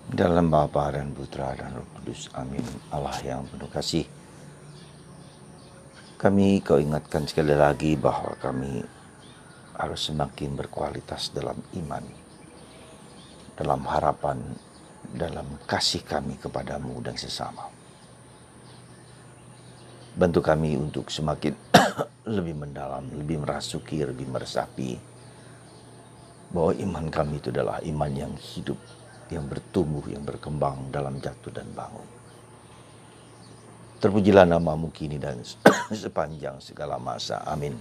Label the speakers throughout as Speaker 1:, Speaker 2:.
Speaker 1: Dalam Bapa dan Putra dan Roh Kudus. Amin. Allah yang penuh kasih, kami kau ingatkan sekali lagi bahwa kami harus semakin berkualitas dalam iman, dalam harapan, dalam kasih kami kepadamu dan sesama. Bantu kami untuk semakin lebih mendalam, lebih merasuki, lebih meresapi bahwa iman kami itu adalah iman yang hidup, yang bertumbuh, yang berkembang dalam jatuh dan bangun. Terpujilah namamu kini dan sepanjang segala masa. Amin.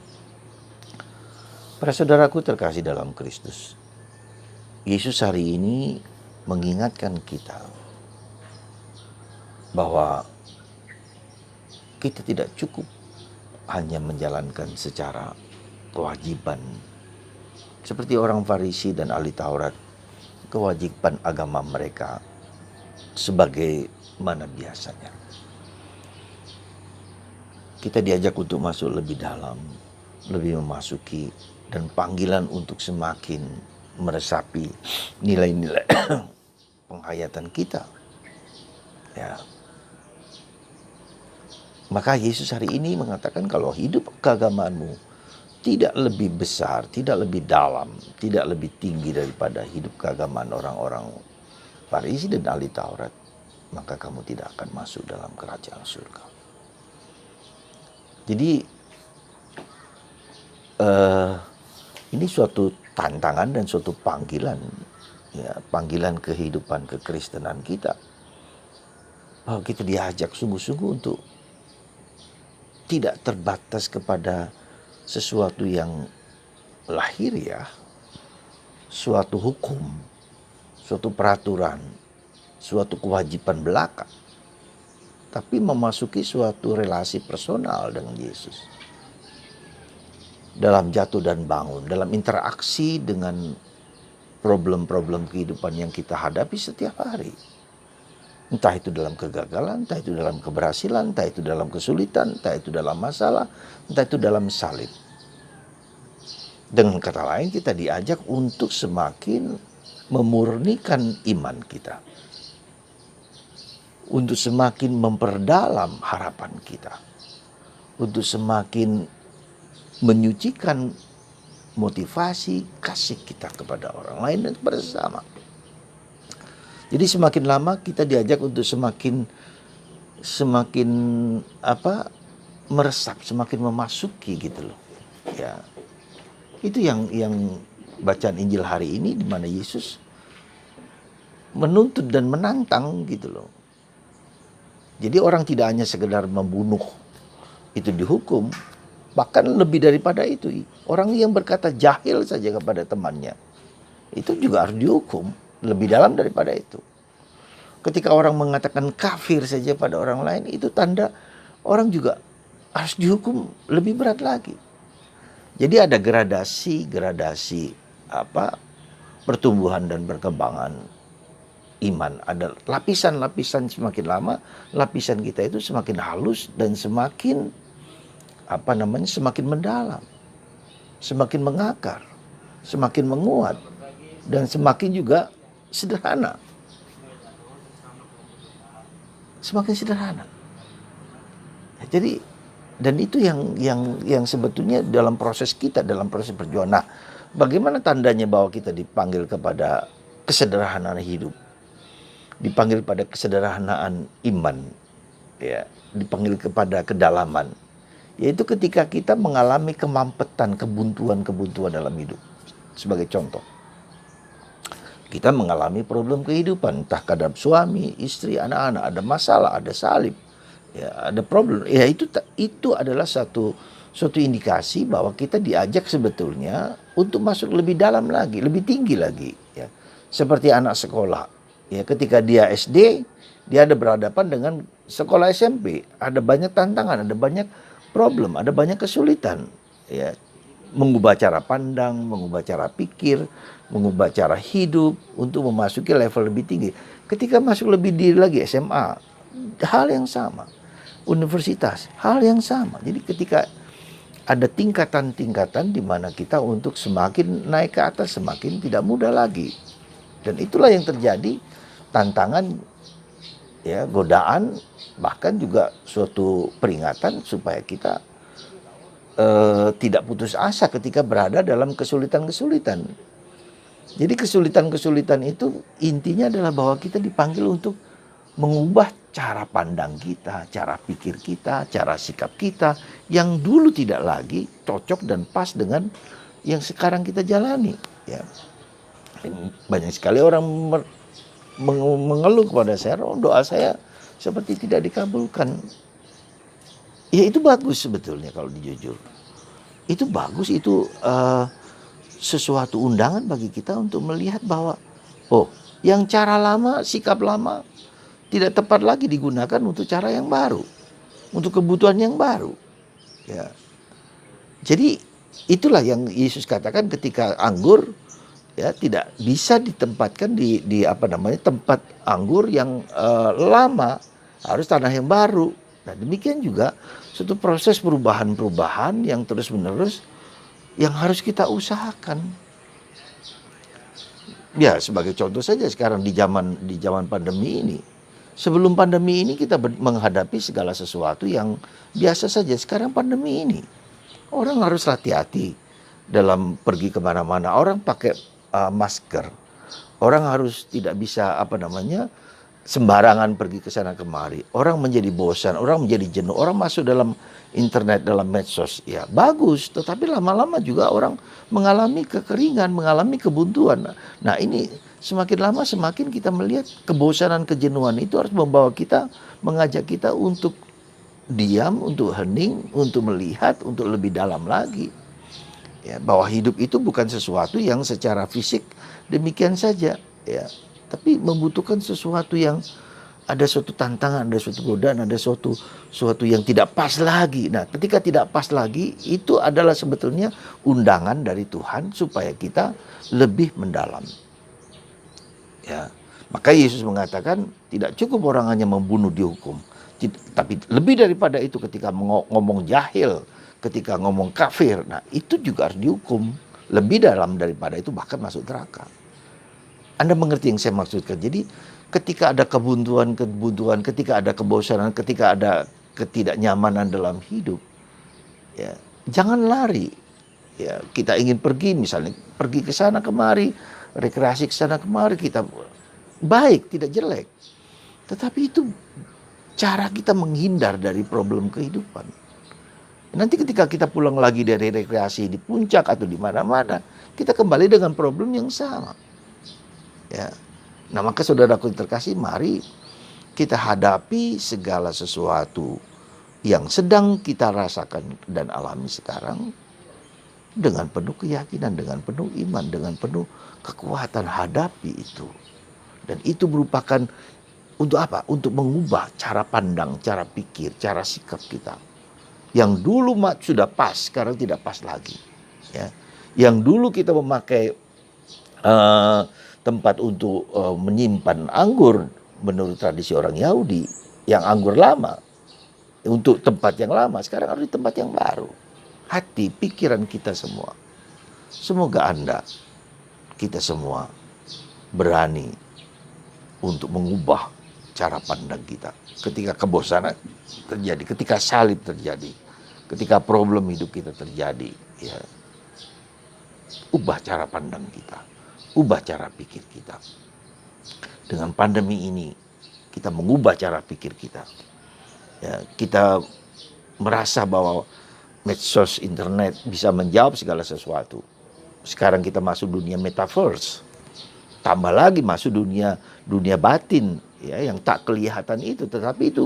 Speaker 1: Para saudaraku terkasih dalam Kristus, Yesus hari ini mengingatkan kita bahwa kita tidak cukup hanya menjalankan secara kewajiban seperti orang Farisi dan ahli Taurat, kewajiban agama mereka sebagai mana biasanya. Kita diajak untuk masuk lebih dalam, lebih memasuki, dan panggilan untuk semakin meresapi nilai-nilai penghayatan kita. Ya. Maka Yesus hari ini mengatakan kalau hidup keagamaanmu tidak lebih besar, tidak lebih dalam, tidak lebih tinggi daripada hidup keagamaan orang-orang Farisi dan ahli Taurat, maka kamu tidak akan masuk dalam kerajaan surga. Jadi ini suatu tantangan dan suatu panggilan, ya, panggilan kehidupan kekristenan kita, bahwa kita diajak sungguh-sungguh untuk tidak terbatas kepada sesuatu yang lahir, ya, suatu hukum, suatu peraturan, suatu kewajiban belaka, tapi memasuki suatu relasi personal dengan Yesus. Dalam jatuh dan bangun, dalam interaksi dengan problem-problem kehidupan yang kita hadapi setiap hari. Entah itu dalam kegagalan, entah itu dalam keberhasilan, entah itu dalam kesulitan, entah itu dalam masalah, entah itu dalam salib. Dengan kata lain, kita diajak untuk semakin memurnikan iman kita, untuk semakin memperdalam harapan kita, untuk semakin menyucikan motivasi kasih kita kepada orang lain dan kepada sesama. Jadi semakin lama kita diajak untuk semakin meresap, semakin memasuki gitu loh. Ya. Itu yang bacaan Injil hari ini, di mana Yesus menuntut dan menantang gitu loh. Jadi orang tidak hanya sekedar membunuh itu dihukum, bahkan lebih daripada itu. Orang yang berkata jahil saja kepada temannya, itu juga harus dihukum. Lebih dalam daripada itu. Ketika orang mengatakan kafir saja pada orang lain, itu tanda orang juga harus dihukum lebih berat lagi. Jadi ada gradasi pertumbuhan dan perkembangan iman. Ada lapisan-lapisan, semakin lama lapisan kita itu semakin halus dan semakin semakin mendalam, semakin mengakar, semakin menguat, dan semakin juga sederhana. Semakin sederhana. Jadi, dan itu yang sebetulnya dalam proses kita, dalam proses perjuangan. Nah, bagaimana tandanya bahwa kita dipanggil kepada kesederhanaan hidup, dipanggil pada kesederhanaan iman, ya, dipanggil kepada kedalaman, yaitu ketika kita mengalami kemampetan, kebuntuan dalam hidup. Sebagai contoh, kita mengalami problem kehidupan, entah kadang suami, istri, anak-anak, ada masalah, ada salib, ya, ada problem. Ya, itu adalah suatu indikasi bahwa kita diajak sebetulnya untuk masuk lebih dalam lagi, lebih tinggi lagi, ya. Seperti anak sekolah, ya, ketika dia SD, dia ada berhadapan dengan sekolah SMP, ada banyak tantangan, ada banyak problem, ada banyak kesulitan, ya. Mengubah cara pandang, mengubah cara pikir, mengubah cara hidup untuk memasuki level lebih tinggi. Ketika masuk lebih tinggi lagi, SMA, hal yang sama. Universitas, hal yang sama. Jadi ketika ada tingkatan-tingkatan di mana kita untuk semakin naik ke atas, semakin tidak mudah lagi. Dan itulah yang terjadi tantangan, ya, godaan, bahkan juga suatu peringatan supaya kita tidak putus asa ketika berada dalam kesulitan-kesulitan. Jadi kesulitan-kesulitan itu intinya adalah bahwa kita dipanggil untuk mengubah cara pandang kita, cara pikir kita, cara sikap kita yang dulu tidak lagi cocok dan pas dengan yang sekarang kita jalani. Ya. Banyak sekali orang mengeluh kepada saya, doa saya seperti tidak dikabulkan. Ya itu bagus sebetulnya kalau dijujur. Itu bagus, itu sesuatu undangan bagi kita untuk melihat bahwa yang cara lama, sikap lama tidak tepat lagi digunakan untuk cara yang baru, untuk kebutuhan yang baru. Ya. Jadi itulah yang Yesus katakan ketika anggur, ya, tidak bisa ditempatkan di tempat anggur yang lama, harus tanah yang baru. Nah, demikian juga suatu proses perubahan-perubahan yang terus-menerus yang harus kita usahakan. Ya, sebagai contoh saja sekarang di zaman pandemi ini. Sebelum pandemi ini kita menghadapi segala sesuatu yang biasa saja. Sekarang pandemi ini orang harus hati-hati dalam pergi kemana-mana. Orang pakai masker. Orang harus tidak bisa sembarangan pergi ke sana kemari. Orang menjadi bosan, orang menjadi jenuh, orang masuk dalam internet, dalam medsos. Ya, bagus, tetapi lama-lama juga orang mengalami kekeringan, mengalami kebuntuan. Nah, ini semakin lama semakin kita melihat kebosanan, kejenuhan itu harus membawa kita, mengajak kita untuk diam, untuk hening, untuk melihat, untuk lebih dalam lagi. Ya, bahwa hidup itu bukan sesuatu yang secara fisik demikian saja, ya. Tapi membutuhkan sesuatu yang ada suatu tantangan, ada suatu godaan, ada suatu yang tidak pas lagi. Nah, ketika tidak pas lagi, itu adalah sebetulnya undangan dari Tuhan supaya kita lebih mendalam. Ya, maka Yesus mengatakan tidak cukup orang hanya membunuh dihukum, tapi lebih daripada itu ketika ngomong jahil, ketika ngomong kafir, nah itu juga harus dihukum. Lebih dalam daripada itu bahkan masuk neraka. Anda mengerti yang saya maksudkan? Jadi ketika ada kebuntuan, ketika ada kebosanan, ketika ada ketidaknyamanan dalam hidup, ya jangan lari. Ya, kita ingin pergi, misalnya pergi ke sana kemari, rekreasi ke sana kemari, kita baik, tidak jelek. Tetapi itu cara kita menghindar dari problem kehidupan. Nanti ketika kita pulang lagi dari rekreasi di puncak atau di mana-mana, kita kembali dengan problem yang sama. Ya. Nah, maka saudaraku terkasih, mari kita hadapi segala sesuatu yang sedang kita rasakan dan alami sekarang dengan penuh keyakinan, dengan penuh iman, dengan penuh kekuatan hadapi itu. Dan itu merupakan untuk apa? Untuk mengubah cara pandang, cara pikir, cara sikap kita. Yang dulu sudah pas, sekarang tidak pas lagi. Ya. Yang dulu kita memakai tempat untuk menyimpan anggur menurut tradisi orang Yahudi, yang anggur lama, untuk tempat yang lama, sekarang harus di tempat yang baru. Hati, pikiran kita semua. Semoga Anda, kita semua berani untuk mengubah cara pandang kita. Ketika kebosanan terjadi, ketika salib terjadi, ketika problem hidup kita terjadi, ya, ubah cara pandang kita, ubah cara pikir kita. Dengan pandemi ini, kita mengubah cara pikir kita. Ya, kita merasa bahwa medsos, internet bisa menjawab segala sesuatu. Sekarang kita masuk dunia metaverse, tambah lagi masuk dunia batin, ya, yang tak kelihatan itu, tetapi itu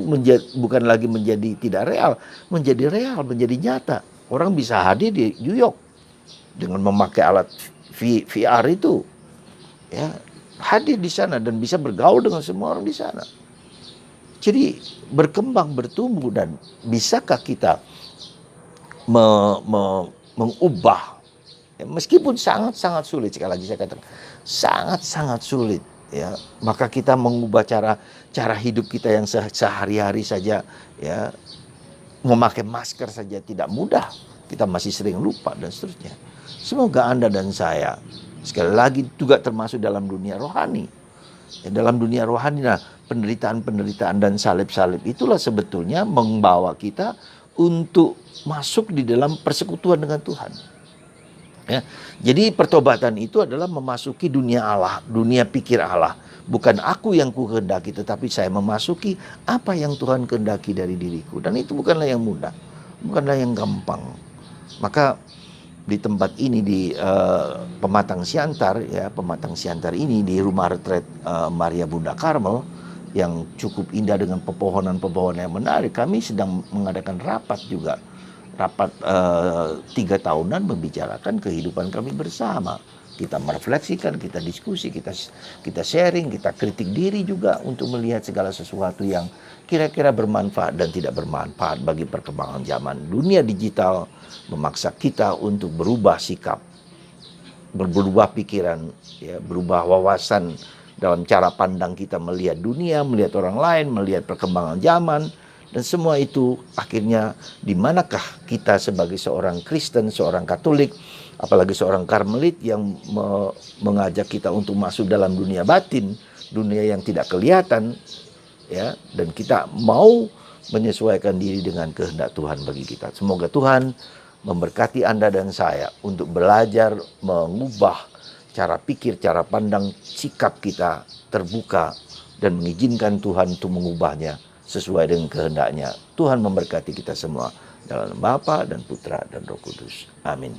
Speaker 1: bukan lagi menjadi tidak real, menjadi nyata. Orang bisa hadir di New York dengan memakai alat VR itu, ya, hadir di sana dan bisa bergaul dengan semua orang di sana. Jadi berkembang, bertumbuh, dan bisakah kita mengubah, ya, meskipun sangat-sangat sulit, sekali lagi saya katakan sangat-sangat sulit, ya, maka kita mengubah cara hidup kita yang sehari-hari saja, ya, memakai masker saja tidak mudah, kita masih sering lupa dan seterusnya. Semoga Anda dan saya, sekali lagi juga termasuk dalam dunia rohani, Ya, dalam dunia rohani, nah, penderitaan-penderitaan dan salib-salib itulah sebetulnya membawa kita untuk masuk di dalam persekutuan dengan Tuhan. Ya, jadi pertobatan itu adalah memasuki dunia Allah, dunia pikir Allah. Bukan aku yang ku kehendaki, tetapi saya memasuki apa yang Tuhan kehendaki dari diriku. Dan itu bukanlah yang mudah, bukanlah yang gampang. Maka di tempat ini di Pematang Siantar, ya, Pematang Siantar ini di rumah retret Maria Bunda Karmel yang cukup indah dengan pepohonan-pepohonan yang menarik. Kami sedang mengadakan rapat juga. Rapat 3 tahunan membicarakan kehidupan kami bersama. Kita merefleksikan, kita diskusi, kita sharing, kita kritik diri juga untuk melihat segala sesuatu yang kira-kira bermanfaat dan tidak bermanfaat bagi perkembangan zaman. Dunia digital memaksa kita untuk berubah sikap, berubah pikiran, ya, berubah wawasan dalam cara pandang kita melihat dunia, melihat orang lain, melihat perkembangan zaman. Dan semua itu akhirnya di manakah kita sebagai seorang Kristen, seorang Katolik, apalagi seorang Karmelit yang mengajak kita untuk masuk dalam dunia batin, dunia yang tidak kelihatan, ya, dan kita mau menyesuaikan diri dengan kehendak Tuhan bagi kita. Semoga Tuhan memberkati Anda dan saya untuk belajar mengubah cara pikir, cara pandang, sikap kita terbuka dan mengizinkan Tuhan untuk mengubahnya sesuai dengan kehendaknya. Tuhan memberkati kita semua dalam Bapa dan Putra dan Roh Kudus. Amin.